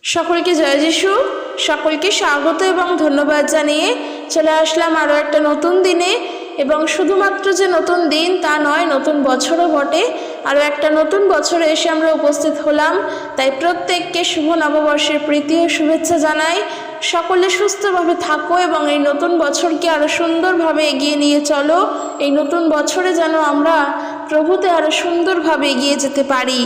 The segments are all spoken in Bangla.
সকলকে জয় যিশু। সকলকে স্বাগত এবং ধন্যবাদ জানিয়ে চলে আসলাম আরও একটা নতুন দিনে। এবং শুধুমাত্র যে নতুন দিন তা নয়, নতুন বছরও বটে। আরও একটা নতুন বছরে এসে আমরা উপস্থিত হলাম। তাই প্রত্যেককে শুভ নববর্ষের প্রীতি ও শুভেচ্ছা জানাই। সকলে সুস্থভাবে থাকো এবং এই নতুন বছরকে আরও সুন্দরভাবে এগিয়ে নিয়ে চলো। এই নতুন বছরে যেন আমরা প্রভুতে আরও সুন্দরভাবে এগিয়ে যেতে পারি।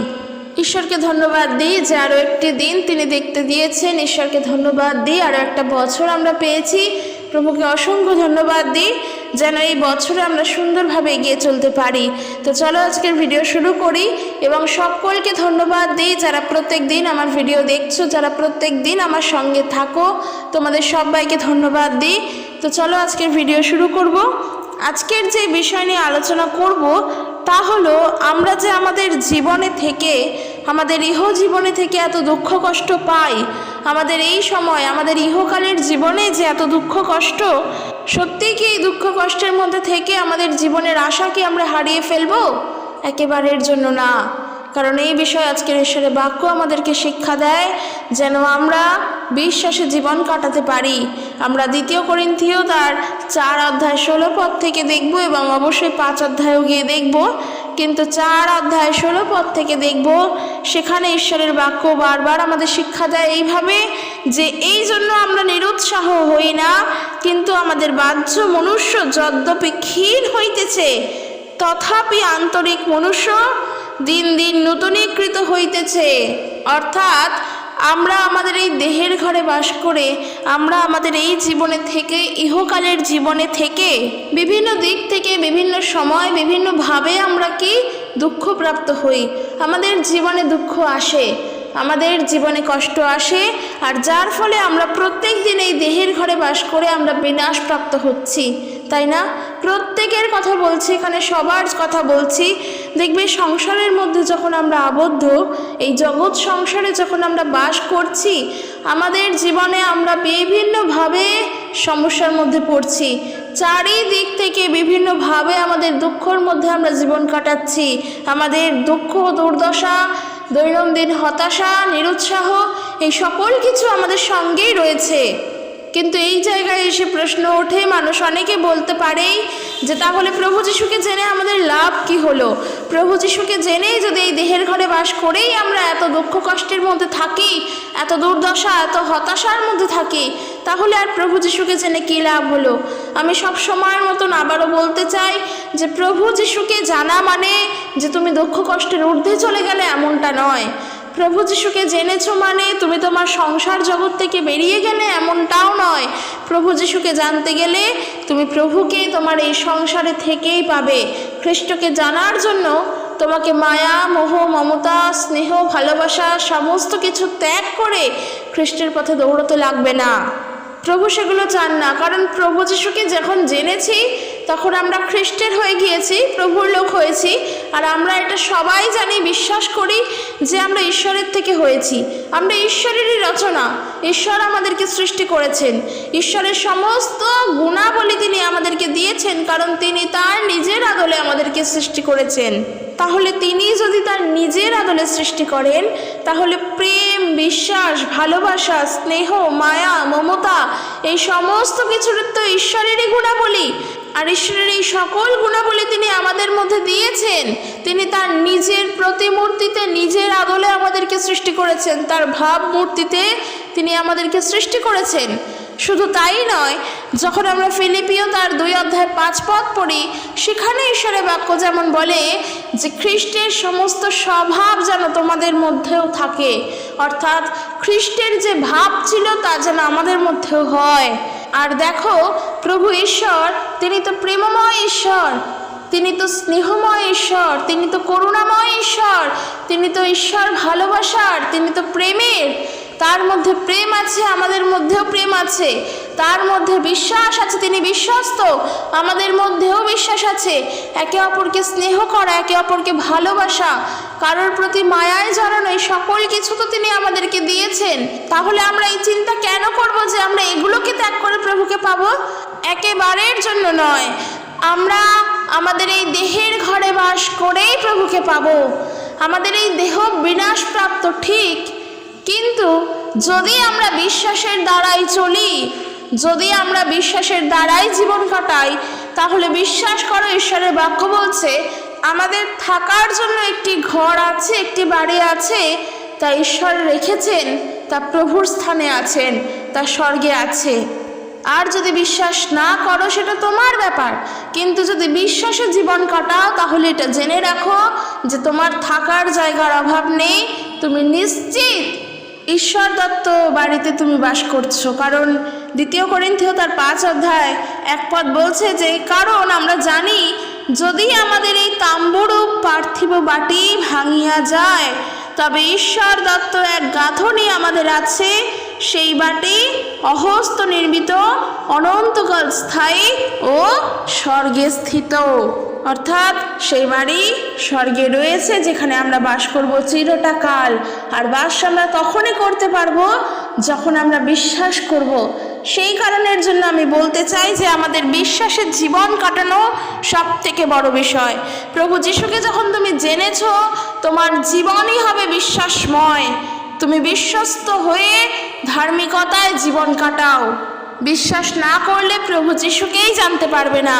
ঈশ্বরকে ধন্যবাদ দিই যে আরও একটি দিন তিনি দেখতে দিয়েছেন। ঈশ্বরকে ধন্যবাদ দিই আরও একটা বছর আমরা পেয়েছি। প্রভুকে অসংখ্য ধন্যবাদ দিই যেন এই বছরে আমরা সুন্দরভাবে এগিয়ে চলতে পারি। তো চলো আজকের ভিডিও শুরু করি এবং সকলকে ধন্যবাদ দিই যারা প্রত্যেক দিন আমার ভিডিও দেখছো, যারা প্রত্যেক দিন আমার সঙ্গে থাকো, তোমাদের সবাইকে ধন্যবাদ দিই। তো চলো আজকের ভিডিও শুরু করব। আজকের যে বিষয় নিয়ে আলোচনা করব তা হলো, আমরা যে আমাদের জীবনে থেকে, আমাদের ইহজীবনে থেকে এত দুঃখ কষ্ট পাই, আমাদের এই সময় আমাদের ইহকালের জীবনে যে এত দুঃখ কষ্ট, সত্যিই কি এই দুঃখ কষ্টের মধ্যে থেকে আমাদের জীবনের আশা কি আমরা হারিয়ে ফেলবো? একেবারের জন্য না। কারণ এই বিষয়ে আজকের ঈশ্বরের বাক্য আমাদেরকে শিক্ষা দেয় যেন আমরা বিশ্বাসে জীবন কাটাতে পারি। আমরা 2 করিন্থীয় তার 4 অধ্যায় 16 পদ থেকে দেখব এবং অবশ্যই 5 অধ্যায়ও গিয়ে দেখব। কিন্তু 4 অধ্যায় 16 পদ থেকে দেখব, সেখানে ঈশ্বরের বাক্য বারবার আমাদের শিক্ষা দেয় এইভাবে যে এই জন্য আমরা নিরুৎসাহ হই না, কিন্তু আমাদের বাহ্য মনুষ্য যদ্যপি ক্ষীণ হইতেছে, তথাপি আন্তরিক মনুষ্য দিন দিন নূতনীকৃত হইতেছে। অর্থাৎ আমরা আমাদের এই দেহের ঘরে বাস করে, আমরা আমাদের এই জীবনে থেকে, ইহকালের জীবনে থেকে বিভিন্ন দিক থেকে, বিভিন্ন সময়, বিভিন্নভাবে আমরা কি দুঃখপ্রাপ্ত হই। আমাদের জীবনে দুঃখ আসে, আমাদের জীবনে কষ্ট আসে, আর যার ফলে আমরা প্রত্যেক দিন এই দেহের ঘরে বাস করে আমরা বিনাশপ্রাপ্ত হচ্ছি, তাই না? প্রত্যেকের কথা বলছি, এখানে সবার কথা বলছি। দেখবে সংসারের মধ্যে যখন আমরা আবদ্ধ, এই জগৎ সংসারে যখন আমরা বাস করছি, আমাদের জীবনে আমরা বিভিন্নভাবে সমস্যার মধ্যে পড়ছি। চারিদিক থেকে বিভিন্নভাবে আমাদের দুঃখের মধ্যে আমরা জীবন কাটাচ্ছি। আমাদের দুঃখ, দুর্দশা, দৈনন্দিন হতাশা, নিরুৎসাহ, এই সকল কিছু আমাদের সঙ্গেই রয়েছে। কিন্তু এই জায়গায় এসে প্রশ্ন ওঠে, মানুষ অনেকে বলতে পারেই যে তাহলে প্রভু যিশুকে জেনে আমাদের লাভ কি হলো? প্রভু যিশুকে জেনেই যদি এই দেহের ঘরে বাস করেই আমরা এত দুঃখ কষ্টের মধ্যে থাকি, এত দুর্দশা, এত হতাশার মধ্যে থাকি, তাহলে আর প্রভু যিশুকে জেনে কী লাভ হলো? আমি সব সময়ের মতন আবারও বলতে চাই যে প্রভু যিশুকে জানা মানে যে তুমি দুঃখ কষ্টের ঊর্ধ্বে চলে গেলে, এমনটা নয়। প্রভু যিশুকে জেনেছো মানে তুমি তোমার সংসার জগৎ থেকে বেরিয়ে গেলে, এমনটাও নয়। প্রভু যিশুকে জানতে গেলে তুমি প্রভুকে তোমার এই সংসারে থেকেই পাবে। খ্রিস্টকে জানার জন্য তোমাকে মায়া, মোহ, মমতা, স্নেহ, ভালোবাসা সমস্ত কিছু ত্যাগ করে খ্রিস্টের পথে দৌড়তে লাগবে না। প্রভু সেগুলো চান না। কারণ প্রভু যিশুকে যখন জেনেছি তখন আমরা খ্রিস্টের হয়ে গিয়েছি, প্রভুর লোক হয়েছি। আর আমরা এটা সবাই জানি, বিশ্বাস করি যে আমরা ঈশ্বরের থেকে হয়েছি। আমরা ঈশ্বরেরই রচনা। ঈশ্বর আমাদেরকে সৃষ্টি করেছেন। ঈশ্বরের সমস্ত গুণাবলী তিনি আমাদেরকে দিয়েছেন, কারণ তিনি তার নিজের আদলে আমাদেরকে সৃষ্টি করেছেন। তাহলে তিনি যদি তার নিজের আদলে সৃষ্টি করেন, তাহলে প্রেম, বিশ্বাস, ভালোবাসা, স্নেহ, মায়া, মমতা, এই সমস্ত কিছুর তো ঈশ্বরেরই গুণাবলী। আর ঈশ্বরের এই সকল গুণাবলী তিনি আমাদের মধ্যে দিয়েছেন। তিনি তার নিজের প্রতিমূর্তিতে, নিজের আদলে আমাদেরকে সৃষ্টি করেছেন। তার ভাবমূর্তিতে তিনি আমাদেরকে সৃষ্টি করেছেন। শুধু তাই নয়, যখন আমরা ফিলিপিও তার 2 অধ্যায় 5 পদ পড়ি, সেখানে ঈশ্বরের বাক্য যেমন বলে যে খ্রিস্টের সমস্ত স্বভাব যেন তোমাদের মধ্যেও থাকে। অর্থাৎ খ্রিস্টের যে ভাব ছিল তা যেন আমাদের মধ্যেও হয়। আর দেখো, প্রভু ঈশ্বর তিনি তো প্রেমময় ঈশ্বর, তিনি তো স্নেহময় ঈশ্বর, তিনি তো করুণাময় ঈশ্বর, তিনি তো ঈশ্বর ভালোবাসার, তিনি তো প্রেমের। তার মধ্যে প্রেম আছে, আমাদের মধ্যেও প্রেম আছে। তার মধ্যে বিশ্বাস আছে, তিনি বিশ্বস্ত, আমাদের মধ্যেও বিশ্বাস আছে। একে অপরকে স্নেহ করা, একে অপরকে ভালোবাসা, কারোর প্রতি মায়ায় জড়ানো, এই সকল কিছু তো তিনি আমাদেরকে দিয়েছেন। তাহলে আমরা এই চিন্তা কেন করব যে আমরা এগুলোকে ত্যাগ করে প্রভুকে পাবো? একেবারের জন্য নয়। আমরা আমাদের এই দেহের ঘরে বাস করেই প্রভুকে পাবো। আমাদের এই দেহ বিনাশপ্রাপ্ত ঠিক, কিন্তু যদি আমরা বিশ্বাসের দ্বারাই চলি, যদি আমরা বিশ্বাসের দ্বারাই জীবন কাটাই, তাহলে বিশ্বাস করো ঈশ্বরের বাক্য বলছে আমাদের থাকার জন্য একটি ঘর আছে, একটি বাড়ি আছে, তা ঈশ্বর রেখেছেন, তা প্রভুর স্থানে আছেন, তা স্বর্গে আছে। আর যদি বিশ্বাস না করো সেটা তোমার ব্যাপার, কিন্তু যদি বিশ্বাসে জীবন কাটাও তাহলে এটা জেনে রাখো যে তোমার থাকার জায়গার অভাব নেই, তুমি নিশ্চিত ঈশ্বর দত্ত বাড়িতে তুমি বাস করছো। কারণ 2 করিন্থীয় তার 5 অধ্যায় 1 পদ বলছে যে কারণ আমরা জানি যদি আমাদের এই তাম্বুরূপ পার্থিব বাটি ভাঙিয়া যায়, তবে ঈশ্বর দত্ত এক গাঁথনি আমাদের আছে, সেই বাটি অহস্ত নির্মিত, অনন্তকাল স্থায়ী ও স্বর্গে স্থিত। অর্থাৎ সেই বাড়ি স্বর্গে রয়েছে, যেখানে আমরা বাস করব চিরটা কাল। আর বাস আমরা তখনই করতে পারবো যখন আমরা বিশ্বাস করব। সেই কারণের জন্য আমি বলতে চাই যে আমাদের বিশ্বাসের জীবন কাটানো সব থেকে বড় বিষয়। প্রভু যিশুকে যখন তুমি জেনেছো, তোমার জীবনই হবে বিশ্বাসময়। তুমি বিশ্বস্ত হয়ে ধার্মিকতায় জীবন কাটাও। বিশ্বাস না করলে প্রভু যিশুকেই জানতে পারবে না।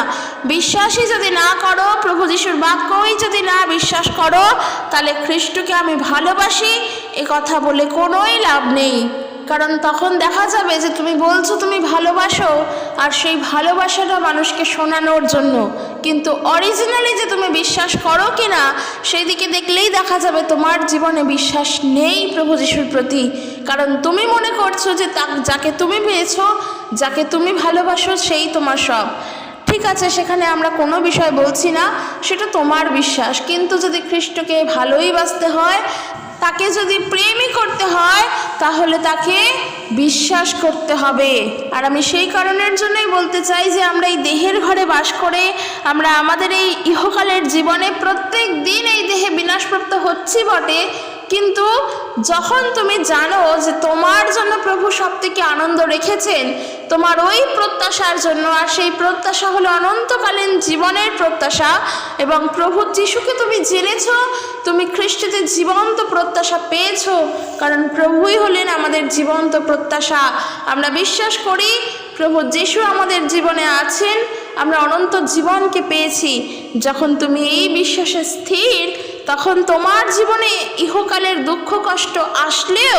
বিশ্বাসই যদি না করো, প্রভু যিশুর বাক্যই যদি না বিশ্বাস করো, তাহলে খ্রিস্টকে আমি ভালোবাসি এ কথা বলে কোনোই লাভ নেই। কারণ তখন দেখা যাবে যে তুমি বলছো তুমি ভালোবাসো, আর সেই ভালোবাসাটা মানুষকে শোনানোর জন্য, কিন্তু অরিজিনালি যে তুমি বিশ্বাস করো কি না সেই দিকে দেখলেই দেখা যাবে তোমার জীবনে বিশ্বাস নেই প্রভু যিশুর প্রতি। কারণ তুমি মনে করছো যে যাকে তুমি পেয়েছো, যাকে তুমি ভালোবাসো সেই তোমার সব। ঠিক আছে, সেখানে আমরা কোনো বিষয় বলছি না, সেটা তোমার বিশ্বাস। কিন্তু যদি খ্রিস্টকে ভালোই বাসতে হয়, তাকে যদি প্রেমই করতে হয়, তাহলে তাকে বিশ্বাস করতে হবে। আর আমি সেই কারণের জন্যই বলতে চাই যে আমরা এই দেহের ঘরে বাস করে আমরা আমাদের এই ইহকালের জীবনে প্রত্যেক দিন এই দেহে বিনাশপ্রাপ্ত হচ্ছি বটে, কিন্তু যখন তুমি জানো যে তোমার জন্য প্রভু সব থেকে আনন্দ রেখেছেন, তোমার ওই প্রত্যাশার জন্য, আর সেই প্রত্যাশা হলো অনন্তকালীন জীবনের প্রত্যাশা, এবং প্রভু যিশুকে তুমি জেনেছো, তুমি খ্রিস্টতে জীবন্ত প্রত্যাশা পেয়েছো। কারণ প্রভুই হলেন আমাদের জীবন্ত প্রত্যাশা। আমরা বিশ্বাস করি প্রভু যিশু আমাদের জীবনে আছেন, আমরা অনন্ত জীবনকে পেয়েছি। যখন তুমি এই বিশ্বাসে স্থির, তখন তোমার জীবনে ইহকালের দুঃখ কষ্ট আসলেও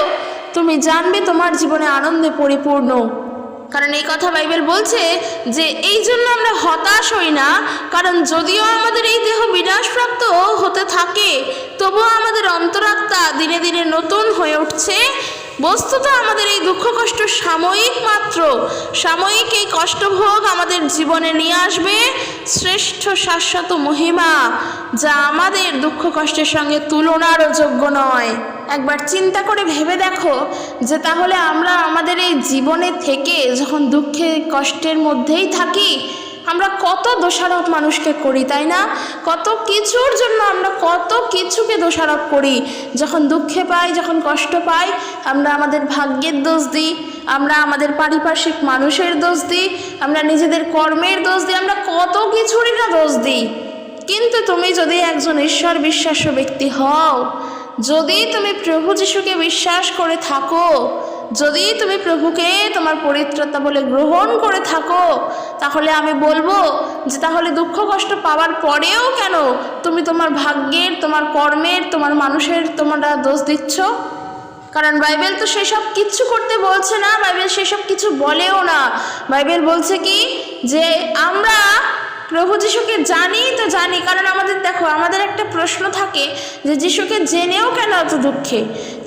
তুমি জানবে তোমার জীবনে আনন্দে পরিপূর্ণ। কারণ এই কথা বাইবেল বলছে যে এই জন্য আমরা হতাশ হই না, কারণ যদিও আমাদের এই দেহ বিনাশপ্রাপ্ত হতে থাকে, তবুও আমাদের অন্তরাত্মা দিনে দিনে নতুন হয়ে উঠছে। বস্তুত আমাদের এই দুঃখ কষ্ট সাময়িক মাত্র, সাময়িক এই কষ্টভোগ আমাদের জীবনে নিয়ে আসবে শ্রেষ্ঠ শাশ্বত মহিমা, যা আমাদের দুঃখ কষ্টের সঙ্গে তুলনারও যোগ্য নয়। একবার চিন্তা করে ভেবে দেখো যে তাহলে আমরা আমাদের এই জীবনে থেকে যখন দুঃখে কষ্টের মধ্যেই থাকি, আমরা কত দোষারোপ মানুষকে করি, তাই না? কত কিছুর জন্য আমরা কত কিছুকে দোষারোপ করি। যখন দুঃখে পাই, যখন কষ্ট পাই, আমরা আমাদের ভাগ্যের দোষ দিই, আমরা আমাদের পারিপার্শ্বিক মানুষের দোষ দিই, আমরা নিজেদের কর্মের দোষ দিই, আমরা কত কিছুরই না দোষ দিই। কিন্তু তুমি যদি একজন ঈশ্বর বিশ্বাস্য ব্যক্তি হও, যদি তুমি প্রভু যিশুকে বিশ্বাস করে থাকো, যদি তুমি প্রভুকে তোমার পরিত্রাতা বলে গ্রহণ করে থাকো, তাহলে আমি বলবো যে তাহলে দুঃখ কষ্ট পাওয়ার পরেও কেন তুমি তোমার ভাগ্যের, তোমার কর্মের, তোমার মানুষের তোমরা দোষ দিচ্ছ? কারণ বাইবেল তো সেসব কিচ্ছু করতে বলছে না, বাইবেল সেসব কিছু বলেও না। বাইবেল বলছে কি যে আমরা প্রভু যিশুকে জানি তো জানি, কারণ আমাদের দেখো আমাদের একটা প্রশ্ন থাকে যে যিশুকে জেনেও কেন এত দুঃখে,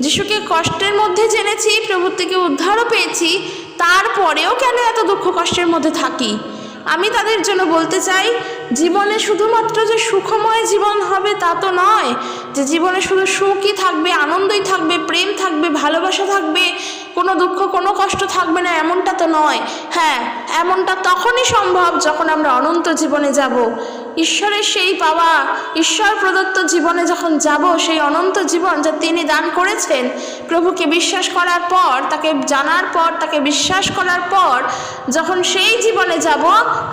যিশুকে কষ্টের মধ্যে জেনেছি, প্রভুর থেকে উদ্ধারও পেয়েছি, তারপরেও কেন এত দুঃখ কষ্টের মধ্যে থাকি? আমি তাদের জন্য বলতে চাই, জীবনে শুধুমাত্র যে সুখময় জীবন হবে তা তো নয়, যে জীবনে শুধু সুখই থাকবে, আনন্দই থাকবে, প্রেম থাকবে, ভালোবাসা থাকবে, কোনো দুঃখ কোনো কষ্ট থাকবে না, এমনটা তো নয়। হ্যাঁ, এমনটা তখনই সম্ভব যখন আমরা অনন্ত জীবনে যাব, ঈশ্বরের সেই পাওয়া, ঈশ্বর প্রদত্ত জীবনে যখন যাব, সেই অনন্ত জীবন যা তিনি দান করেছেন, প্রভুকে বিশ্বাস করার পর, তাকে জানার পর, তাকে বিশ্বাস করার পর যখন সেই জীবনে যাব,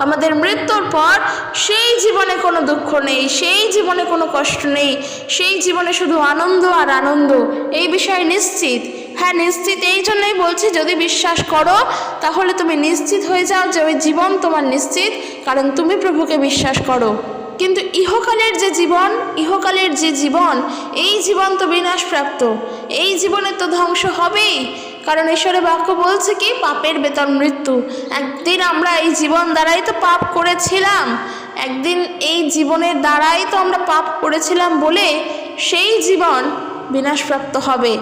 আমাদের মৃত্যুর পর সেই জীবনে কোনো দুঃখ নেই, সেই জীবনে কোনো কষ্ট নেই, সেই জীবনে শুধু আনন্দ আর আনন্দ, এই বিষয়ে নিশ্চিত। হ্যাঁ নিশ্চিত, এই জন্যই বলছি যদি বিশ্বাস করো তাহলে তুমি নিশ্চিত হয়ে যাও যে ওই জীবন তোমার নিশ্চিত, কারণ তুমি প্রভুকে বিশ্বাস করো। কিন্তু ইহকালের যে জীবন এই জীবন তো বিনাশপ্রাপ্ত, এই জীবনে তো ধ্বংস হবেই, কারণ ঈশ্বরের বাক্য বলছে কি পাপের বেতন মৃত্যু। একদিন আমরা এই জীবন দ্বারাই তো পাপ করেছিলাম, একদিন এই জীবনের দ্বারাই তো আমরা পাপ করেছিলাম বলে সেই জীবন বিনাশপ্রাপ্ত হবে।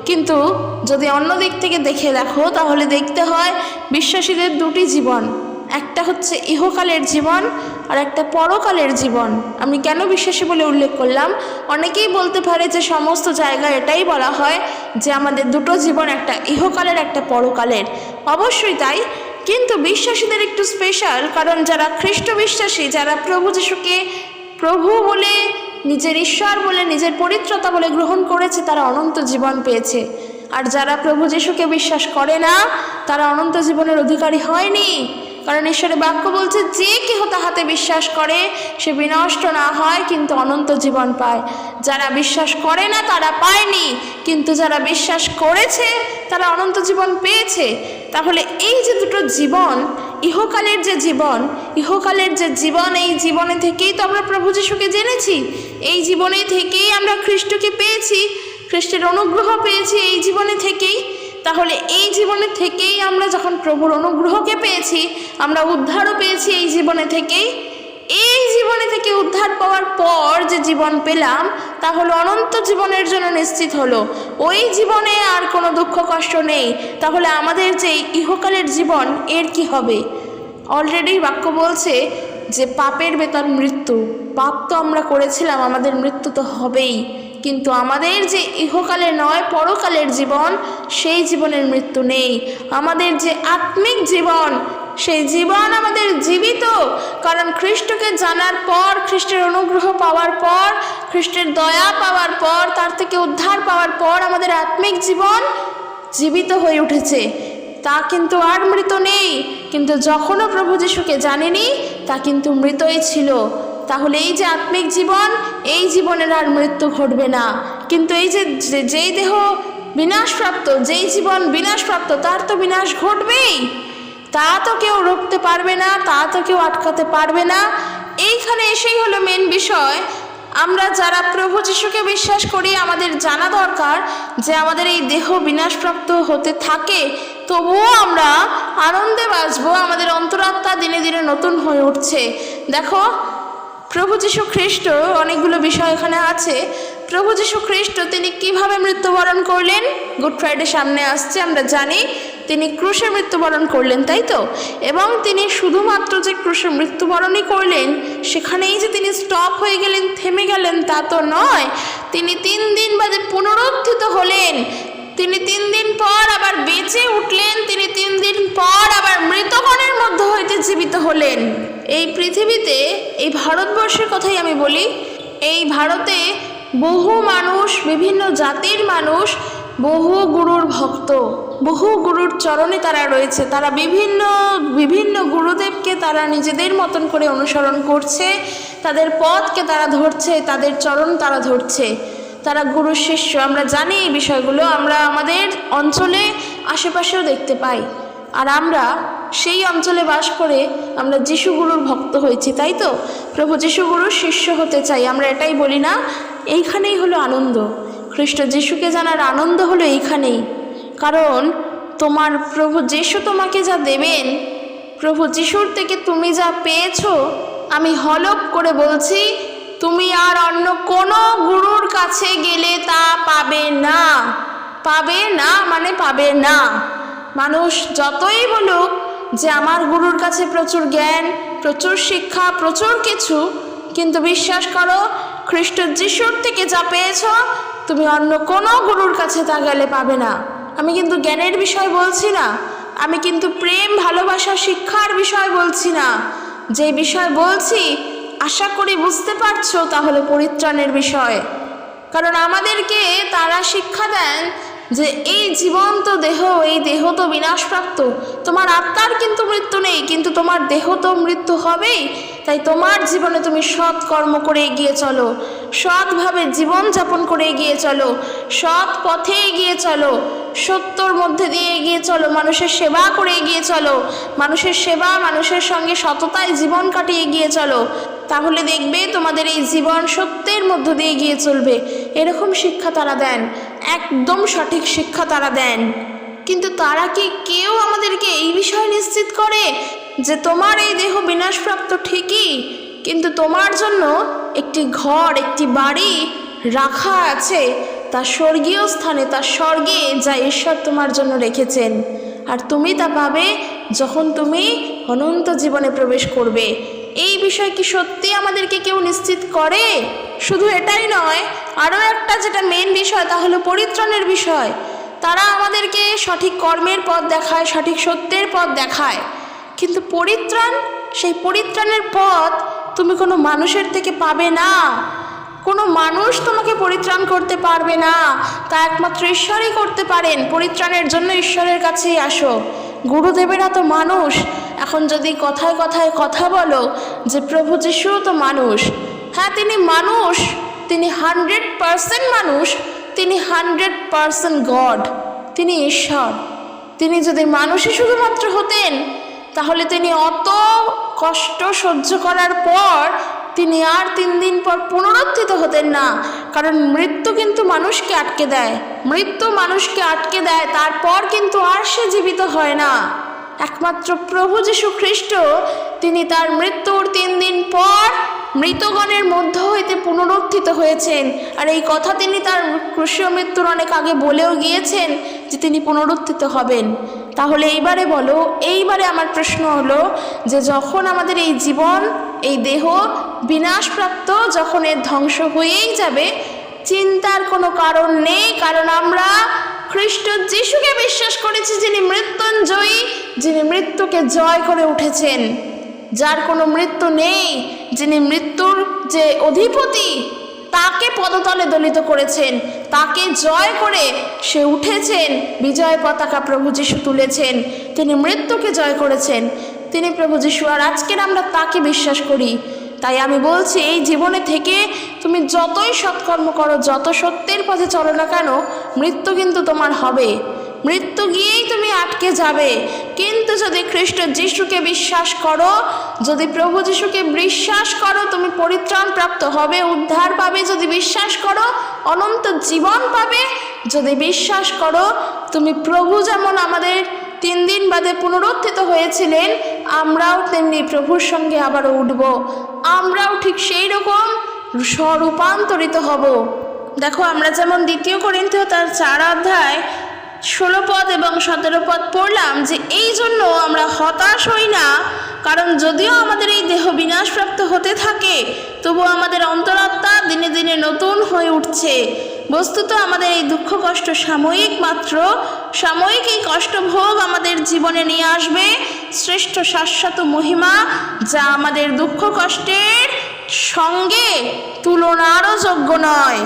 কিন্তু যদি অন্য দিক থেকে দেখে দেখো তাহলে দেখতে হয় বিশ্বাসীদের দুটি জীবন, একটা হচ্ছে ইহকালের জীবন আর একটা পরকালের জীবন। আমি কেন বিশ্বাসী বলে উল্লেখ করলাম, অনেকেই বলতে পারে যে সমস্ত জায়গায় এটাই বলা হয় যে আমাদের দুটো জীবন, একটা ইহকালের একটা পরকালের। অবশ্যই তাই, কিন্তু বিশ্বাসীদের একটু স্পেশাল, কারণ যারা খ্রিস্ট বিশ্বাসী, যারা প্রভু যিশুকে প্রভু বলে, নিজের ঈশ্বর বলে, নিজের পবিত্রতা বলে গ্রহণ করেছে, তারা অনন্ত জীবন পেয়েছে। আর যারা প্রভু যিশুকে বিশ্বাস করে না তারা অনন্ত জীবনের অধিকারী হয়নি, কারণ ঈশ্বরের বাক্য বলছে যে কেহ তাহাতে বিশ্বাস করে সে বিনষ্ট না হয় কিন্তু অনন্ত জীবন পায়। যারা বিশ্বাস করে না তারা পায়নি, কিন্তু যারা বিশ্বাস করেছে তারা অনন্ত জীবন পেয়েছে। তাহলে এই যে দুটো জীবন, ইহকালের যে জীবন, এই জীবনে থেকেই তো আমরা প্রভু যিশুকে জেনেছি, এই জীবনে থেকেই আমরা খ্রিস্টকে পেয়েছি, খ্রিস্টের অনুগ্রহ পেয়েছি এই জীবনে থেকেই। তাহলে এই জীবনে থেকেই আমরা যখন প্রভুর অনুগ্রহকে পেয়েছি, আমরা উদ্ধারও পেয়েছি এই জীবনে থেকেই। এই জীবনে থেকে উদ্ধার পাওয়ার পর যে জীবন পেলাম তা হলো অনন্ত জীবনের জন্য নিশ্চিত হলো, ওই জীবনে আর কোনো দুঃখ কষ্ট নেই। তাহলে আমাদের যে ইহকালের জীবন এর কি হবে? অলরেডি বাক্য বলছে যে পাপের বেতন মৃত্যু, পাপ তো আমরা করেছিলাম, আমাদের মৃত্যু তো হবেই, কিন্তু আমাদের যে ইহকালের নয় পরকালের জীবন, সেই জীবনের মৃত্যু নেই। আমাদের যে আত্মিক জীবন, সেই জীবন আমাদের জীবিত, কারণ খ্রিস্টকে জানার পর, খ্রিস্টের অনুগ্রহ পাওয়ার পর, খ্রিস্টের দয়া পাওয়ার পর, তার থেকে উদ্ধার পাওয়ার পর আমাদের আত্মিক জীবন জীবিত হয়ে উঠেছে, তা কিন্তু আর মৃত নেই। কিন্তু যখনও প্রভু যিশুকে জানেনি তা কিন্তু মৃতই ছিল। তাহলে এই যে আত্মিক জীবন, এই জীবনের আর মৃত্যু ঘটবে না। কিন্তু এই যে যেই দেহ বিনাশপ্রাপ্ত, যেই জীবন বিনাশপ্রাপ্ত, তার তো বিনাশ ঘটবেই, তা তো কেউ রুখতে পারবে না, তা তো কেউ আটকাতে পারবে না। এইখানে এসেই হলো মেন বিষয়। আমরা যারা প্রভু যিশুকে বিশ্বাস করি আমাদের জানা দরকার যে আমাদের এই দেহ বিনাশপ্রাপ্ত হতে থাকে, তবুও আমরা আনন্দে বাঁচবো, আমাদের অন্তরাত্মা দিনে দিনে নতুন হয়ে উঠছে। দেখো প্রভু যীশু খ্রিস্ট, অনেকগুলো বিষয় এখানে আছে। প্রভু যীশু খ্রিস্ট তিনি কিভাবে মৃত্যুবরণ করলেন? গুড ফ্রাইডে সামনে আসছে, আমরা জানি তিনি ক্রুশে মৃত্যুবরণ করলেন, তাই তো? এবং তিনি শুধুমাত্র যে ক্রুশে মৃত্যুবরণই করলেন সেখানেই যে তিনি স্টপ হয়ে গেলেন, থেমে গেলেন, তা তো নয়। তিনি 3 দিন বাদে পুনরুত্থিত হলেন, তিনি 3 দিন পর আবার বেঁচে উঠলেন, তিনি 3 দিন পর আবার মৃতগণের মধ্য হইতে জীবিত হলেন। এই পৃথিবীতে, এই ভারতবর্ষের কথাই আমি বলি, এই ভারতে বহু মানুষ, বিভিন্ন জাতির মানুষ, বহু গুরুর ভক্ত, বহু গুরুর চরণে তারা রয়েছে। তারা বিভিন্ন গুরুদেবকে তারা নিজেদের মতন করে অনুসরণ করছে, তাদের পথকে তারা ধরছে, তাদের চরণ তারা ধরছে, তারা গুরু শিষ্য। আমরা জানি এই বিষয়গুলো, আমরা আমাদের অঞ্চলে আশেপাশেও দেখতে পাই। আর আমরা সেই অঞ্চলে বাস করে আমরা যিশু গুরুর ভক্ত হয়েছি, তাই তো? প্রভু যিশু গুরুর শিষ্য হতে চাই, আমরা এটাই বলি না? এইখানেই হলো আনন্দ, খ্রিস্ট যিশুকে জানার আনন্দ হলো এইখানেই। কারণ তোমার প্রভু যিশু তোমাকে যা দেবেন, প্রভু যিশুর থেকে তুমি যা পেয়েছো, আমি হলফ করে বলছি তুমি আর অন্য কোনো গুরুর কাছে গেলে তা পাবে না। পাবে না মানে পাবে না। মানুষ যতই বলুক যে আমার গুরুর কাছে প্রচুর জ্ঞান, প্রচুর শিক্ষা, প্রচুর কিছু, কিন্তু বিশ্বাস করো খ্রিস্ট যিশুর থেকে যা পেয়েছ তুমি অন্য কোনো গুরুর কাছে তা গেলে পাবে না। আমি কিন্তু জ্ঞানের বিষয় বলছি না, আমি কিন্তু প্রেম, ভালোবাসা, শিক্ষার বিষয় বলছি না। যে বিষয় বলছি আশা করি বুঝতে পারছো, তাহলে পরিত্রাণের বিষয়। কারণ আমাদেরকে তারা শিক্ষা দেন যে এই জীবন্ত দেহ, এই দেহ তো বিনাশপ্রাপ্ত, তোমার আত্মার কিন্তু মৃত্যু নেই, কিন্তু তোমার দেহ তো মৃত্যু হবেই। তাই তোমার জীবনে তুমি সৎ কর্ম করে এগিয়ে চলো, সৎভাবে জীবন যাপন করে এগিয়ে চলো, সৎ পথে এগিয়ে চলো, সত্যর মধ্যে দিয়ে এগিয়ে চলো, মানুষের সেবা করে এগিয়ে চলো, মানুষের সেবা, মানুষের সঙ্গে সততায় জীবন কাটিয়ে এগিয়ে চলো। তাহলে দেখবে তোমাদের এই জীবন সত্যের মধ্য দিয়ে এগিয়ে চলবে। এরকম শিক্ষা তারা দেন, একদম সঠিক শিক্ষা তারা দেন। কিন্তু তারা কি কেউ আমাদেরকে এই বিষয় নিশ্চিত করে যে তোমার এই দেহ বিনাশপ্রাপ্ত ঠিকই, কিন্তু তোমার জন্য একটি ঘর, একটি বাড়ি রাখা আছে তার স্বর্গীয় স্থানে, তার স্বর্গে, যা ঈশ্বর তোমার জন্য রেখেছেন, আর তুমি তা পাবে যখন তুমি অনন্ত জীবনে প্রবেশ করবে। এই বিষয় কি সত্যি আমাদেরকে কেউ নিশ্চিত করে? শুধু এটাই নয়, আরও একটা যেটা মেন বিষয়, তা হলো পরিত্রাণের বিষয়। তারা আমাদেরকে সঠিক কর্মের পথ দেখায়, সঠিক সত্যের পথ দেখায়, কিন্তু পরিত্রাণ, সেই পরিত্রাণের পথ তুমি কোনো মানুষের থেকে পাবে না। কোনো মানুষ তোমাকে পরিত্রাণ করতে পারবে না, তা একমাত্র ঈশ্বরই করতে পারেন। পরিত্রাণের জন্য ঈশ্বরের কাছেই আসো। গুরুদেবেরা তো মানুষ। এখন যদি কথায় কথায় কথা বলো যে প্রভু যিশু তো মানুষ, হ্যাঁ তিনি মানুষ, তিনি 100% মানুষ, তিনি 100% গড, তিনি ঈশ্বর। তিনি যদি মানুষই শুধুমাত্র হতেন তাহলে তিনি অত কষ্ট সহ্য করার পর তিনি আর 3 দিন পর পুনরুত্থিত হতেন না। কারণ মৃত্যু কিন্তু মানুষকে আটকে দেয়, মৃত্যু মানুষকে আটকে দেয়, তারপর কিন্তু আর সে জীবিত হয় না। একমাত্র প্রভু যীশু খ্রিস্ট, তিনি তার মৃত্যুর 3 দিন পর মৃতগণের মধ্য হইতে পুনরুত্থিত হয়েছেন। আর এই কথা তিনি তার ক্রুশীয় মৃত্যুর অনেক আগে বলেও গিয়েছেন যে তিনি পুনরুত্থিত হবেন। তাহলে এইবারে বলো, এইবারে আমার প্রশ্ন হলো যে যখন আমাদের এই জীবন, এই দেহ বিনাশপ্রাপ্ত, যখন এর ধ্বংস হয়েই যাবে, চিন্তার কোনো কারণ নেই, কারণ আমরা খ্রিস্ট যিশুকে বিশ্বাস করেছি, যিনি মৃত্যুঞ্জয়ী, যিনি মৃত্যুকে জয় করে উঠেছেন, যার কোনো মৃত্যু নেই, যিনি মৃত্যুর যে অধিপতি তাকে পদতলে দলিত করেছেন, তাকে জয় করে সে উঠেছেন, বিজয় পতাকা প্রভু যিশু তুলেছেন, তিনি মৃত্যুকে জয় করেছেন, তিনি প্রভু যিশু। আর আজকের আমরা তাকে বিশ্বাস করি। তাই আমি বলছি, এই জীবনে থেকে তুমি যতই সৎকর্ম করো, যত সত্যের পথে চলো না কেন, মৃত্যু কিন্তু তোমার হবে, মৃত্যু গিয়েই তুমি আটকে যাবে। কিন্তু যদি খ্রিস্ট যিশুকে বিশ্বাস করো, যদি প্রভু যিশুকে বিশ্বাস করো, তুমি পরিত্রাণ প্রাপ্ত হবে, উদ্ধার পাবে। যদি বিশ্বাস করো, অনন্ত জীবন পাবে। যদি বিশ্বাস করো, তুমি প্রভু যেমন আমাদের 3 দিন বাদে পুনরুত্থিত হয়েছিলেন, আমরাও তেমনি প্রভুর সঙ্গে আবারও উঠব, আমরাও ঠিক সেই রকম স্বরূপান্তরিত হব। দেখো, আমরা যেমন 2 করিন্থীয় তার 4 অধ্যায় 16 পদ এবং 17 পদ পড়লাম যে এই জন্য আমরা হতাশ হই না, কারণ যদিও আমাদের এই দেহ বিনাশপ্রাপ্ত হতে থাকে, তবু আমাদের অন্তরাত্মা দিনে দিনে নতুন হয়ে উঠছে। বস্তুত আমাদের এই দুঃখ কষ্ট সাময়িক মাত্র, সাময়িক এই কষ্টভোগ আমাদের জীবনে নিয়ে আসবে শ্রেষ্ঠ শাশ্বত মহিমা, যা আমাদের দুঃখ কষ্টের সঙ্গে তুলনারও যোগ্য নয়।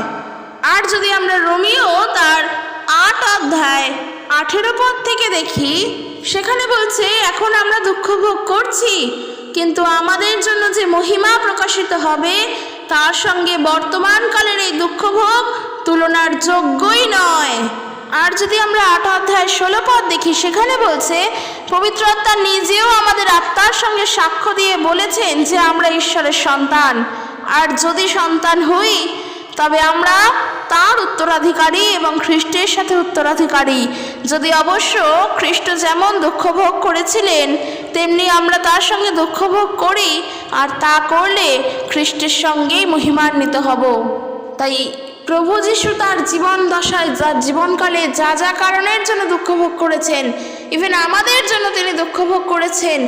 আর যদি আমরা রোমিও তার 8 অধ্যায় 18 পদ থেকে দেখি, সেখানে বলছে, এখন আমরা দুঃখ ভোগ করছি, কিন্তু আমাদের জন্য যে মহিমা প্রকাশিত হবে তার সঙ্গে বর্তমানকালের এই দুঃখ ভোগ তুলনার যোগ্যই নয়। আর যদি আমরা 8 অধ্যায় 16 পদ দেখি, সেখানে বলছে, পবিত্র আত্মা নিজেও আমাদের আত্মার সঙ্গে সাক্ষ্য দিয়ে বলেছেন যে আমরা ঈশ্বরের সন্তান, আর যদি সন্তান হই তবে আমরা তার উত্তরাধিকারী এবং খ্রিস্টের সাথে উত্তরাধিকারী। যদি অবশ্য খ্রিস্ট যেমন দুঃখ ভোগ করেছিলেন, তেমনি আমরা তার সঙ্গে দুঃখ ভোগ করি, আর তা করলে খ্রিস্টের সঙ্গেই মহিমান্বিত হব। তাই প্রভু যিশু তার জীবন দশায়, যার জীবনকালে যা যা কারণের জন্য দুঃখ ভোগ করেছেন, ইভেন আমাদের জন্য তিনি দুঃখ ভোগ করেছেন,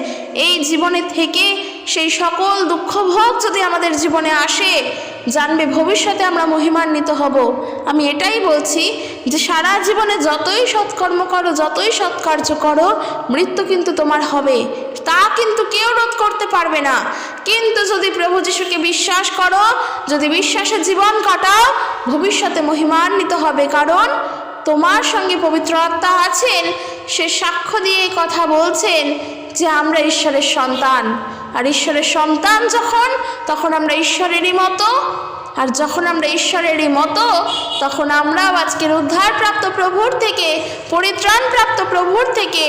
এই জীবনে থেকে সেই সকল দুঃখ ভোগ যদি আমাদের জীবনে আসে, জানবে ভবিষ্যতে আমরা মহিমান্বিত হব। আমি এটাই বলছি যে সারা জীবনে যতই সৎকর্ম করো, যতই সৎকার্য করো, মৃত্যু কিন্তু তোমার হবে, তা কিন্তু কেউ রোধ করতে পারবে না। কিন্তু যদি প্রভু যিশুকে বিশ্বাস করো, যদি বিশ্বাসে জীবন কাটাও, ভবিষ্যতে মহিমান্বিত হবে, কারণ তোমার সঙ্গে পবিত্র আত্মা আছেন, সে সাক্ষ্য দিয়ে এই কথা বলছেন যে আমরা ঈশ্বরের সন্তান। আর ঈশ্বরের সন্তান যখন, তখন আমরা ঈশ্বরেরই মতো। আর যখন আমরা ঈশ্বরেরই মতো, তখন আমরাও আজকের উদ্ধারপ্রাপ্ত প্রভুর থেকে, পরিত্রাণপ্রাপ্ত প্রভুর থেকে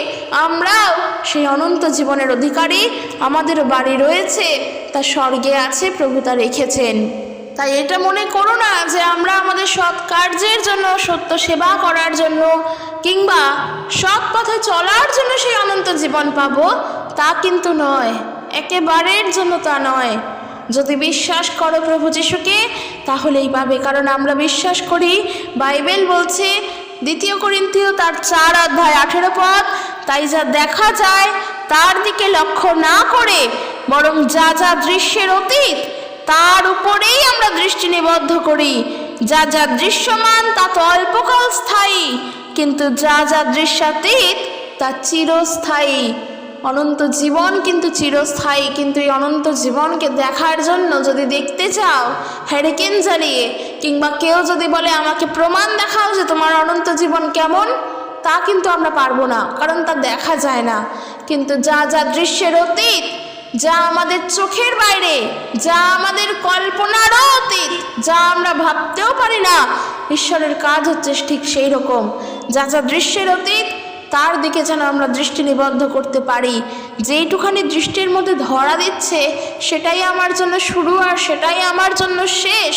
আমরাও সেই অনন্ত জীবনের অধিকারী। আমাদেরও বাড়ি রয়েছে, তা স্বর্গে আছে, প্রভু তা রেখেছেন। তাই এটা মনে করো না যে আমরা আমাদের সৎ কার্যের জন্য, সত্য সেবা করার জন্য কিংবা সৎ পথে চলার জন্য সেই অনন্ত জীবন পাবো, তা কিন্তু নয়, একেবারের জন্য তা নয়। যদি বিশ্বাস করো প্রভু যিশুকে, তাহলেই পাবে। কারণ আমরা বিশ্বাস করি, বাইবেল বলছে 2 করিন্থীয় তার 4:18 তাই যা দেখা যায় তার দিকে লক্ষ্য না করে, বরং যা যা দৃশ্যের অতীত তার উপরেই আমরা দৃষ্টি নিবদ্ধ করি। যা যা দৃশ্যমান তা তো অল্পকাল স্থায়ী, কিন্তু যা যা দৃশ্যাতীত তা চিরস্থায়ী। অনন্ত জীবন কিন্তু চিরস্থায়ী। কিন্তু এই অনন্ত জীবনকে দেখার জন্য যদি দেখতে চাও হ্যারিকেন জ্বালিয়ে, কিংবা কেউ যদি বলে আমাকে প্রমাণ দেখাও যে তোমার অনন্ত জীবন কেমন, তা কিন্তু আমরা পারবো না, কারণ তা দেখা যায় না। কিন্তু যা যা দৃশ্যের অতীত, যা আমাদের চোখের বাইরে, যা আমাদের কল্পনারও অতীত, যা আমরা ভাবতেও পারি না, ঈশ্বরের কাজ হচ্ছে ঠিক সেই রকম। যা যা দৃশ্যের অতীত তার দিকে যেন আমরা দৃষ্টি নিবদ্ধ করতে পারি। যেইটুখানি দৃষ্টির মধ্যে ধরা দিচ্ছে সেটাই আমার জন্য শুরু আর সেটাই আমার জন্য শেষ,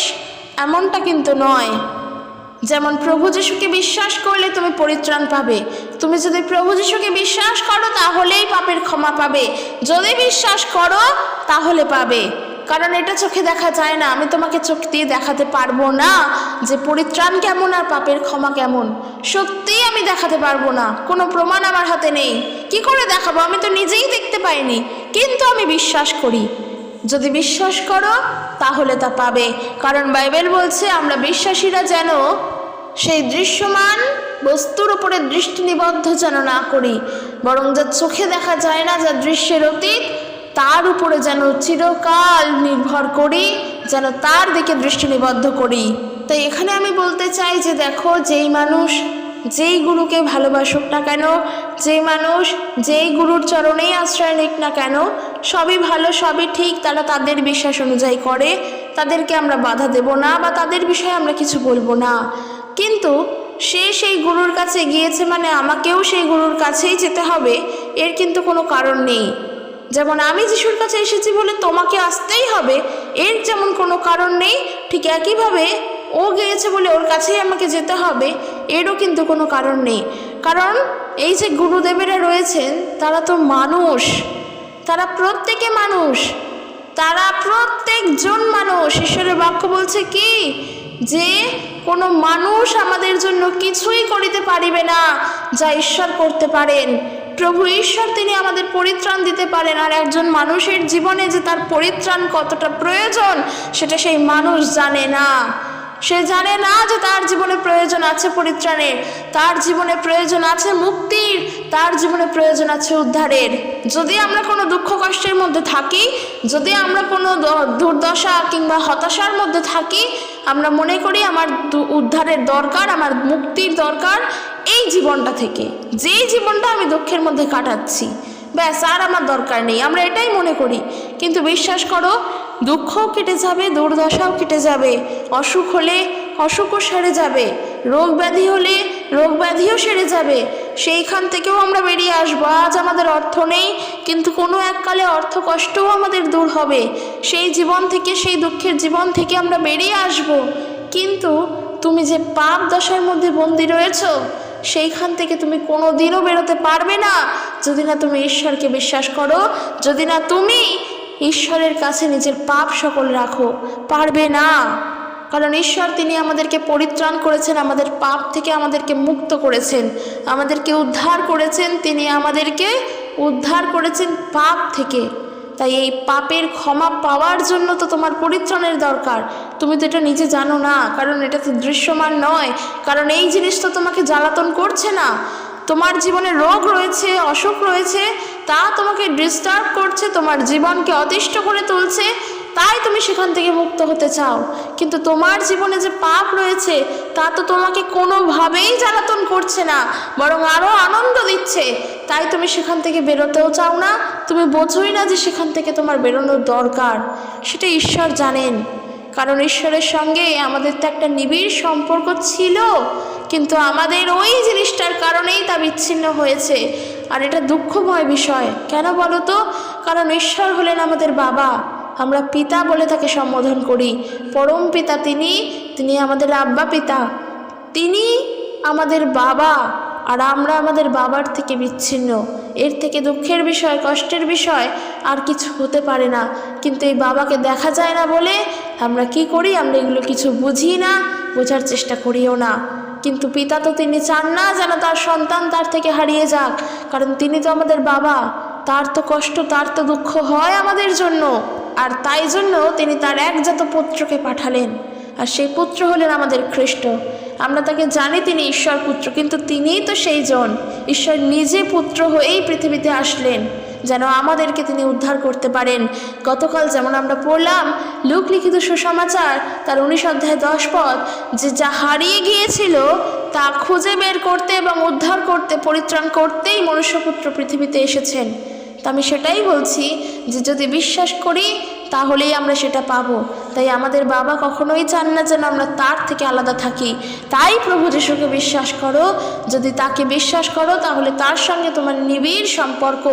এমনটা কিন্তু নয়। যেমন প্রভু যিশুকে বিশ্বাস করলে তুমি পরিত্রাণ পাবে। তুমি যদি প্রভু যিশুকে বিশ্বাস করো তাহলেই পাপের ক্ষমা পাবে। যদি বিশ্বাস করো তাহলে পাবে, কারণ এটা চোখে দেখা যায় না। আমি তোমাকে চোখ দিয়ে দেখাতে পারবো না যে পরিত্রাণ কেমন আর পাপের ক্ষমা কেমন। সত্যিই আমি দেখাতে পারবো না, কোনো প্রমাণ আমার হাতে নেই। কি করে দেখাবো? আমি তো নিজেই দেখতে পাইনি, কিন্তু আমি বিশ্বাস করি। যদি বিশ্বাস করো তাহলে তা পাবে। কারণ বাইবেল বলছে আমরা বিশ্বাসীরা যেন সেই দৃশ্যমান বস্তুর উপরে দৃষ্টি নিবদ্ধ যেন না করি, বরং যা চোখে দেখা যায় না, যা দৃশ্যের অতীত, তার উপরে যেন চিরকাল নির্ভর করি, যেন তার দিকে দৃষ্টি নিবদ্ধ করি। তাই এখানে আমি বলতে চাই যে দেখো, যেই মানুষ যেই গুরুকে ভালোবাসুক না কেন, যেই মানুষ যেই গুরুর চরণেই আশ্রয় নিক না কেন, সবই ভালো, সবই ঠিক। তারা তাদের বিশ্বাস অনুযায়ী করে, তাদেরকে আমরা বাধা দেব না বা তাদের বিষয়ে আমরা কিছু বলবো না। কিন্তু সে সেই গুরুর কাছে গিয়েছে মানে আমাকেও সেই গুরুর কাছেই যেতে হবে, এর কিন্তু কোনো কারণ নেই। যেমন আমি যিশুর কাছে এসেছি বলে তোমাকে আসতেই হবে, এর যেমন কোনো কারণ নেই, ঠিক একইভাবে ও গিয়েছে বলে ওর কাছেই আমাকে যেতে হবে, এরও কিন্তু কোনো কারণ নেই। কারণ এই যে গুরুদেবেরা রয়েছেন তারা তো মানুষ, তারা প্রত্যেকে মানুষ, তারা প্রত্যেকজন মানুষ। ঈশ্বরের বাক্য বলছে কি, যে কোনো মানুষ আমাদের জন্য কিছুই করিতে পারিবে না যা ঈশ্বর করতে পারেন। প্রভু ঈশ্বর তিনি আমাদের পরিত্রাণ দিতে পারেন, আর একজন মানুষের জীবনে যে তার পরিত্রাণ কতটা প্রয়োজন সেটা সেই মানুষ জানে না। সে জানে না যে তার জীবনে প্রয়োজন আছে পরিত্রাণের, তার জীবনে প্রয়োজন আছে মুক্তির, তার জীবনে প্রয়োজন আছে উদ্ধারের। যদি আমরা কোনো দুঃখ কষ্টের মধ্যে থাকি, যদি আমরা কোনো দুর্দশা কিংবা হতাশার মধ্যে থাকি, আমরা মনে করি আমার উদ্ধারের দরকার, আমার মুক্তির দরকার এই জীবনটা থেকে, যেই জীবনটা আমি দুঃখের মধ্যে কাটাচ্ছি, ব্যাস আর আমার দরকার নেই, আমরা এটাই মনে করি। কিন্তু বিশ্বাস করো, দুঃখও কেটে যাবে, দুর্দশাও কেটে যাবে, অসুখ হলে অসুখও সেরে যাবে, রোগ ব্যাধি হলে রোগ ব্যাধিও সেরে যাবে, সেইখান থেকেও আমরা বেরিয়ে আসবো। আজ আমাদের অর্থ নেই, কিন্তু কোনো এককালে অর্থ কষ্টও আমাদের দূর হবে, সেই জীবন থেকে, সেই দুঃখের জীবন থেকে আমরা বেরিয়ে আসব। কিন্তু তুমি যে পাপ দশার মধ্যে বন্দী রয়েছো, সেইখান থেকে তুমি কোনো দিনও বেরোতে পারবে না যদি না তুমি ঈশ্বরকে বিশ্বাস করো, যদি না তুমি ঈশ্বরের কাছে নিজের পাপ সকল রাখো। পারবে না, কারণ ঈশ্বর তিনি আমাদেরকে পরিত্রাণ করেছেন, আমাদের পাপ থেকে আমাদেরকে মুক্ত করেছেন, আমাদেরকে উদ্ধার করেছেন, তিনি আমাদেরকে উদ্ধার করেছেন পাপ থেকে। তাই এই পাপের ক্ষমা পাওয়ার জন্য তো তোমার পরিত্রাণের দরকার। তুমি তো এটা নিজে জানো না, কারণ এটা তো দৃশ্যমান নয়, কারণ এই জিনিস তো তোমাকে জ্বালাতন করছে না। তোমার জীবনে রোগ রয়েছে, অসুখ রয়েছে, তা তোমাকে ডিস্টার্ব করছে, তোমার জীবনকে অতিষ্ঠ করে তুলছে, তাই তুমি সেখান থেকে মুক্ত হতে চাও। কিন্তু তোমার জীবনে যে পাপ রয়েছে তা তো তোমাকে কোনোভাবেই জ্বালাতন করছে না, বরং আরও আনন্দ দিচ্ছে। তাই তুমি সেখান থেকে বেরোতেও চাও না। তুমি বোঝোই না যে সেখান থেকে তোমার বেরোনোর দরকার। সেটা ঈশ্বর জানেন, কারণ ঈশ্বরের সঙ্গে আমাদের তো একটা নিবিড় সম্পর্ক ছিল, কিন্তু আমাদের ওই জিনিসটার কারণেই তা বিচ্ছিন্ন হয়েছে। আর এটা দুঃখময় বিষয়। কেন বলো তো? কারণ ঈশ্বর হলেন আমাদের বাবা, আমরা পিতা বলে তাকে সম্বোধন করি। পরম পিতা তিনি আমাদের আব্বা পিতা, তিনি আমাদের বাবা, আর আমরা আমাদের বাবার থেকে বিচ্ছিন্ন। এর থেকে দুঃখের বিষয়, কষ্টের বিষয় আর কিছু হতে পারে না। কিন্তু এই বাবাকে দেখা যায় না বলে আমরা কি করি? আমরা এগুলো কিছু বুঝি না, বোঝার চেষ্টা করিও না। কিন্তু পিতা তো তিনি চান না যেন তার সন্তান তার থেকে হারিয়ে যাক, কারণ তিনি তো আমাদের বাবা। তার তো কষ্ট, তার তো দুঃখ হয় আমাদের জন্য, আর তাই জন্য তিনি তার একজাত পুত্রকে পাঠালেন। আর সেই পুত্র হলেন আমাদের খ্রিস্ট। আমরা তাকে জানি তিনি ঈশ্বর পুত্র, কিন্তু তিনিই তো সেই জন। ঈশ্বর নিজে পুত্র হয়েই পৃথিবীতে আসলেন যেন আমাদেরকে তিনি উদ্ধার করতে পারেন। গতকাল যেমন আমরা পড়লাম লূক লিখিত সুসমাচার তার 19 অধ্যায় 10 পদ, যে যা হারিয়ে গিয়েছিল তা খুঁজে বের করতে এবং উদ্ধার করতে, পরিত্রাণ করতেই মনুষ্যপুত্র পৃথিবীতে এসেছেন। তা আমি সেটাই বলছি যে যদি বিশ্বাস করি তাহলেই আমরা সেটা পাবো। তাই আমাদের বাবা কখনোই চান না যেন আমরা তার থেকে আলাদা থাকি। তাই প্রভু যিশুকে বিশ্বাস করো। যদি তাকে বিশ্বাস করো তাহলে তার সঙ্গে তোমার নিবিড় সম্পর্ক,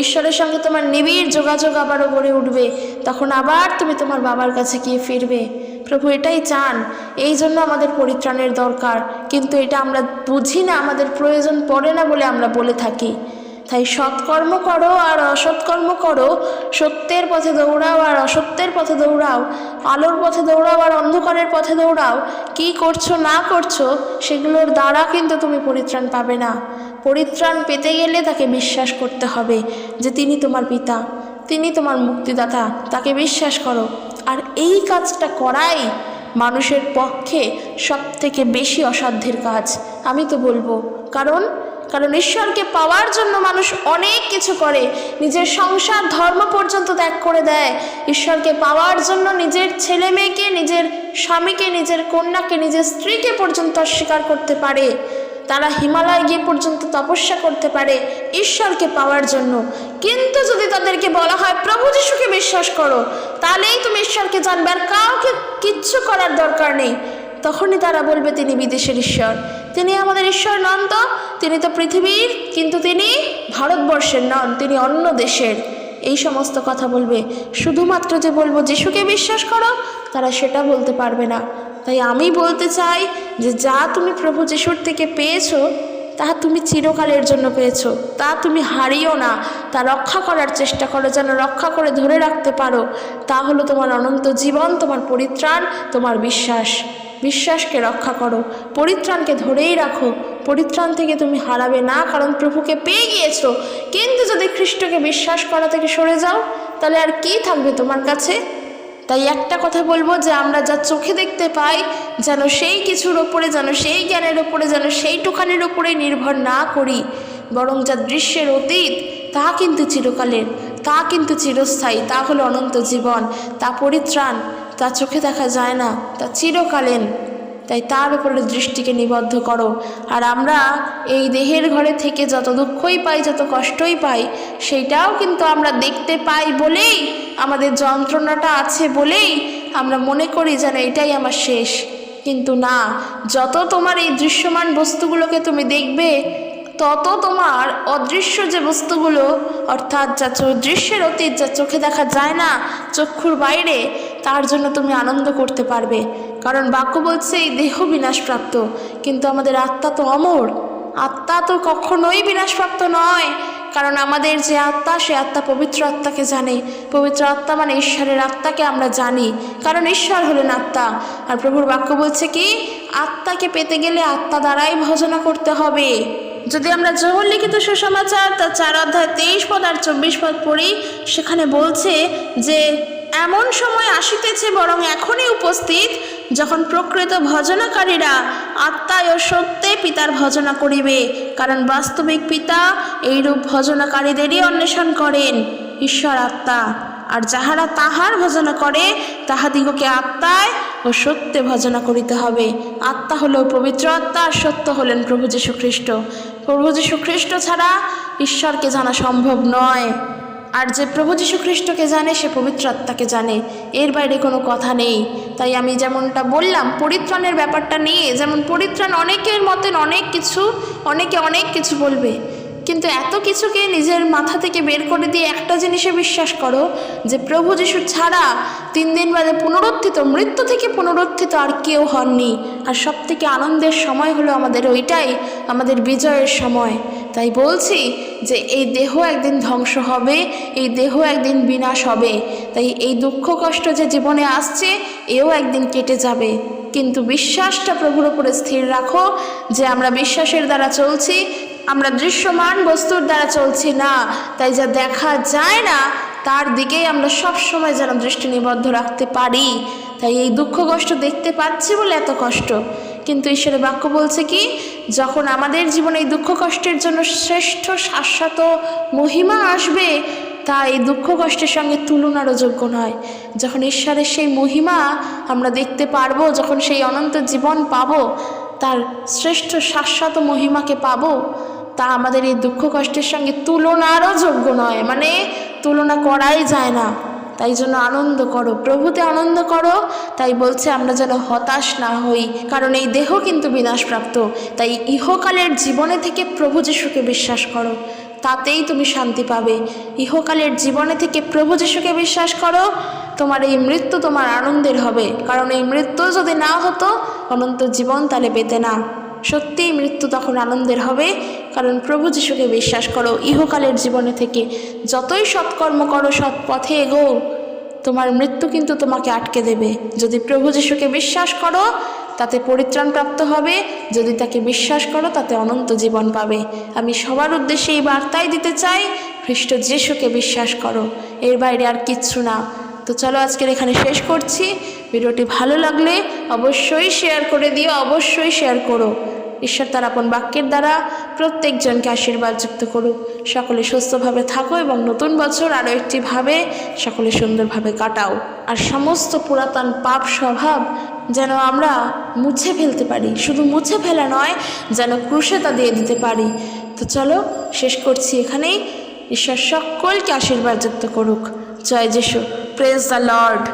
ঈশ্বরের সঙ্গে তোমার নিবিড় যোগাযোগ আবারও গড়ে উঠবে। তখন আবার তুমি তোমার বাবার কাছে গিয়ে ফিরবে। প্রভু এটাই চান, এই জন্য আমাদের পরিত্রাণের দরকার। কিন্তু এটা আমরা বুঝি না, আমাদের প্রয়োজন পড়ে না বলে আমরা বলে থাকি। তাই সৎকর্ম করো আর অসৎকর্ম করো, সত্যের পথে দৌড়াও আর অসত্যের পথে দৌড়াও, আলোর পথে দৌড়াও আর অন্ধকারের পথে দৌড়াও। কি করছো না করছো সেগুলোর দ্বারা কিন্তু তুমি পরিত্রাণ পাবে না। পরিত্রাণ পেতে গেলে তাকে বিশ্বাস করতে হবে যে তিনি তোমার পিতা, তিনি তোমার মুক্তিদাতা। তাকে বিশ্বাস করো। আর এই কাজটা করাই মানুষের পক্ষে সবথেকে বেশি অসাধ্যের কাজ আমি তো বলবো। কারণ ঈশ্বরকে পাওয়ার জন্য মানুষ অনেক কিছু করে, নিজের সংসার ধর্ম পর্যন্ত ত্যাগ করে দেয়। ঈশ্বরকে পাওয়ার জন্য নিজের ছেলে মেয়েকে, নিজের স্বামীকে, নিজের কন্যাকে, নিজের স্ত্রীকে পর্যন্ত অস্বীকার করতে পারে। তারা হিমালয় গিয়ে পর্যন্ত তপস্যা করতে পারে ঈশ্বরকে পাওয়ার জন্য। কিন্তু যদি তাদেরকে বলা হয় প্রভু যিশুকে বিশ্বাস করো, তাহলেই তুমি ঈশ্বরকে জানবে, আর কাউকে কিচ্ছু করার দরকার নেই, তখনই তারা বলবে তিনি বিদেশের ঈশ্বর। তিনি আমাদের ঈশ্বর নন তো, তিনি তো পৃথিবীর, কিন্তু তিনি ভারতবর্ষের নন, তিনি অন্য দেশের। এই সমস্ত কথা বলবে। শুধুমাত্র যে বলবো যিশুকে বিশ্বাস করো, তারা সেটা বলতে পারবে না। তাই আমি বলতে চাই যে যা তুমি প্রভু যিশুর থেকে পেয়েছো তা তুমি চিরকালের জন্য পেয়েছো, তা তুমি হারিও না, তা রক্ষা করার চেষ্টা করো, যেন রক্ষা করে ধরে রাখতে পারো। তা হলো তোমার অনন্ত জীবন, তোমার পরিত্রাণ, তোমার বিশ্বাস। বিশ্বাসকে রক্ষা করো, পরিত্রাণকে ধরেই রাখো। পরিত্রাণ থেকে তুমি হারাবে না, কারণ প্রভুকে পেয়ে গিয়েছো। কিন্তু যদি খ্রিস্টকে বিশ্বাস করা থেকে সরে যাও তাহলে আর কি থাকবে তোমার কাছে? তাই একটা কথা বলবো যে আমরা যা চোখে দেখতে পাই যেন সেই কিছুর ওপরে, যেন সেই জ্ঞানের ওপরে, যেন সেইটুখানির ওপরে নির্ভর না করি, বরং যা দৃশ্যের অতীত তা কিন্তু চিরকালের, তা কিন্তু চিরস্থায়ী, তা হলো অনন্ত জীবন, তা পরিত্রাণ, তা চোখে দেখা যায় না, তা চিরকালীন। তাই তার উপরে দৃষ্টিকে নিবদ্ধ করো। আর আমরা এই দেহের ঘরে থেকে যত দুঃখই পাই, যত কষ্টই পাই, সেইটাও কিন্তু আমরা দেখতে পাই বলেই, আমাদের যন্ত্রণাটা আছে বলেই আমরা মনে করি যেন এটাই আমার শেষ। কিন্তু না, যত তোমার এই দৃশ্যমান বস্তুগুলোকে তুমি দেখবে, তত তোমার অদৃশ্য যে বস্তুগুলো, অর্থাৎ যা দৃশ্যের অতীত, যা চোখে দেখা যায় না, চক্ষুর বাইরে, তার জন্য তুমি আনন্দ করতে পারবে। কারণ বাক্য বলছে এই দেহ বিনাশপ্রাপ্ত, কিন্তু আমাদের আত্মা তো অমর। আত্মা তো কখনোই বিনাশপ্রাপ্ত নয়, কারণ আমাদের যে আত্মা, সে আত্মা পবিত্র আত্মাকে জানে। পবিত্র আত্মা মানে ঈশ্বরের আত্মাকে আমরা জানি, কারণ ঈশ্বর হলেন আত্মা। আর প্রভুর বাক্য বলছে কি, আত্মাকে পেতে গেলে আত্মা দ্বারাই ভজনা করতে হবে। যদি আমরা যোহন লিখিত সুসমাচার তার 4 অধ্যায় 23 পদ আর 24 পদ পড়ি, সেখানে বলছে যে এমন সময় আসিতেছে, বরং এখনই উপস্থিত, যখন প্রকৃত ভজনাকারীরা আত্মায় ও সত্যে পিতার ভজনা করিবে, কারণ বাস্তবিক পিতা এইরূপ ভজনাকারীদেরই অন্বেষণ করেন। ঈশ্বর আত্মা, আর যাহারা তাহার ভজনা করে তাহাদিগকে আত্মায় ও সত্যে ভজনা করিতে হবে। আত্মা হলো পবিত্র আত্মা, আর সত্য হলেন প্রভু যীশু খ্রিস্ট। প্রভু যীশু খ্রিস্ট ছাড়া ঈশ্বরকে জানা সম্ভব নয়। আর যে প্রভু যীশু খ্রিস্টকে জানে সে পবিত্র আত্মাকে জানে, এর বাইরে কোনো কথা নেই। তাই আমি যেমনটা বললাম পরিত্রাণের ব্যাপারটা নিয়ে, যেমন পরিত্রাণ অনেকের মতেন অনেকে অনেক কিছু বলবে, কিন্তু এত কিছুকে নিজের মাথা থেকে বের করে দিয়ে একটা জিনিসে বিশ্বাস করো যে প্রভু যীশু ছাড়া 3 দিন বাদে পুনরুত্থিত, মৃত্যু থেকে পুনরুত্থিত আর কেউ হননি। আর সব থেকে আনন্দের সময় হলো আমাদের ওইটাই, আমাদের বিজয়ের সময়। তাই বলছি যে এই দেহ একদিন ধ্বংস হবে, এই দেহ একদিন বিনাশ হবে। তাই এই দুঃখ কষ্ট যে জীবনে আসছে এও একদিন কেটে যাবে, কিন্তু বিশ্বাসটা প্রভুর উপরে স্থির রাখো যে আমরা বিশ্বাসের দ্বারা চলছি, আমরা দৃশ্যমান বস্তুর দ্বারা চলছি না। তাই যা দেখা যায় না তার দিকেই আমরা সব সময় যেন দৃষ্টি নিবদ্ধ রাখতে পারি। তাই এই দুঃখ কষ্ট দেখতে পাচ্ছি বলে এত কষ্ট, কিন্তু ঈশ্বরের বাক্য বলছে কি, যখন আমাদের জীবনে এই দুঃখ কষ্টের জন্য শ্রেষ্ঠ শাশ্বত মহিমা আসবে তা এই দুঃখ কষ্টের সঙ্গে তুলনারও যোগ্য নয়। যখন ঈশ্বরের সেই মহিমা আমরা দেখতে পারবো, যখন সেই অনন্ত জীবন পাবো, তার শ্রেষ্ঠ শাশ্বত মহিমাকে পাবো, তা আমাদের এই দুঃখ কষ্টের সঙ্গে তুলনারও যোগ্য নয়, মানে তুলনা করাই যায় না। তাই জন্য আনন্দ করো, প্রভুতে আনন্দ করো। তাই বলছে আমরা যেন হতাশ না হই, কারণ এই দেহ কিন্তু বিনাশপ্রাপ্ত। তাই ইহকালের জীবনে থেকে প্রভু যীশুকে বিশ্বাস করো, তাতেই তুমি শান্তি পাবে। ইহকালের জীবনে থেকে প্রভু যীশুকে বিশ্বাস করো, তোমার এই মৃত্যু তোমার আনন্দের হবে, কারণ এই মৃত্যু যদি না হতো অনন্ত জীবন তাহলে পেতে না। সত্যিই মৃত্যু তখন আনন্দের হবে, কারণ প্রভু যীশুকে বিশ্বাস করো। ইহকালের জীবনে থেকে যতই সৎকর্ম করো, সৎ পথে এগো, তোমার মৃত্যু কিন্তু তোমাকে আটকে দেবে। যদি প্রভু যীশুকে বিশ্বাস করো তাতে পরিত্রাণ প্রাপ্ত হবে, যদি তাকে বিশ্বাস করো তাতে অনন্ত জীবন পাবে। আমি সবার উদ্দেশ্যে এই বার্তাই দিতে চাই, খ্রিস্ট যীশুকে বিশ্বাস করো, এর বাইরে আর কিচ্ছু না। তো চলো আজকের এখানে শেষ করছি। ভিডিওটি ভালো লাগলে অবশ্যই শেয়ার করে দিও, অবশ্যই শেয়ার করো। ঈশ্বর তার আপন বাক্যের দ্বারা প্রত্যেকজনকে আশীর্বাদ যুক্ত করুক। সকলে সুস্থভাবে থাকো এবং নতুন বছর আরও একটিভাবে সকলে সুন্দরভাবে কাটাও। আর সমস্ত পুরাতন পাপ স্বভাব যেন আমরা মুছে ফেলতে পারি, শুধু মুছে ফেলা নয়, যেন ক্রুশে তা দিয়ে দিতে পারি। তো চলো শেষ করছি এখানেই। ঈশ্বর সকলকে আশীর্বাদ যুক্ত করুক। জয় যিশু, প্রেজ দ্য লর্ড।